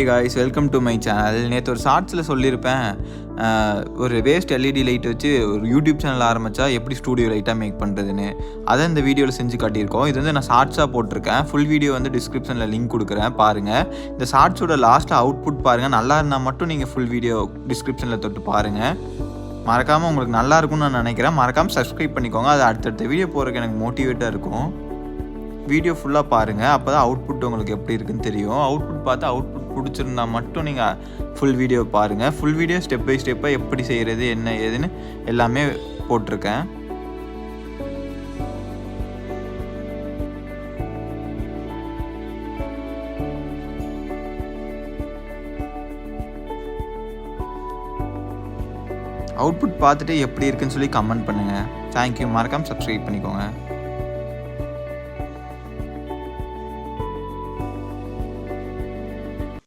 Hey guys, welcome to my channel. நேற்று ஒரு ஷார்ட்ஸில் சொல்லியிருப்பேன், ஒரு வேஸ்ட் எல்இடி லைட் வச்சு ஒரு யூடியூப் சேனல் ஆரம்பித்தா எப்படி ஸ்டூடியோ லைட்டாக மேக் பண்ணுறதுன்னு. அதை இந்த வீடியோவில் செஞ்சு காட்டியிருக்கோம். இது வந்து நான் ஷார்ட்ஸாக போட்டிருக்கேன். ஃபுல் வீடியோ வந்து டிஸ்கிரிப்ஷனில் லிங்க் கொடுக்குறேன், பாருங்கள். இந்த ஷார்ட்ஸோட லாஸ்ட்டாக அவுட்புட் பாருங்கள். நல்லா இருந்தால் மட்டும் நீங்கள் ஃபுல் வீடியோ டிஸ்கிரிப்ஷனில் தொட்டு பாருங்கள். மறக்காமல் உங்களுக்கு நல்லா இருக்கும்னு நான் நினைக்கிறேன். மறக்காமல் சப்ஸ்கிரைப் பண்ணிக்கோங்க. அது அடுத்தடுத்த வீடியோ போகிறதுக்கு எனக்கு மோட்டிவேட்டாக இருக்கும். வீடியோ ஃபுல்லாக பாருங்கள், அப்போ தான் அவுட்புட் உங்களுக்கு எப்படி இருக்குன்னு தெரியும். அவுட்புட் பார்த்து அவுட்புட் பிடிச்சிருந்தா மட்டும் நீங்கள் ஃபுல் வீடியோ பாருங்கள். ஃபுல் வீடியோ ஸ்டெப் பை ஸ்டெப்பாக எப்படி செய்கிறது என்ன ஏதுன்னு எல்லாமே போட்டிருக்கேன். அவுட்புட் பார்த்துட்டு எப்படி இருக்குன்னு சொல்லி கமெண்ட் பண்ணுங்கள். தேங்க்யூ. மறக்காமல் சப்ஸ்கிரைப் பண்ணிக்கோங்க.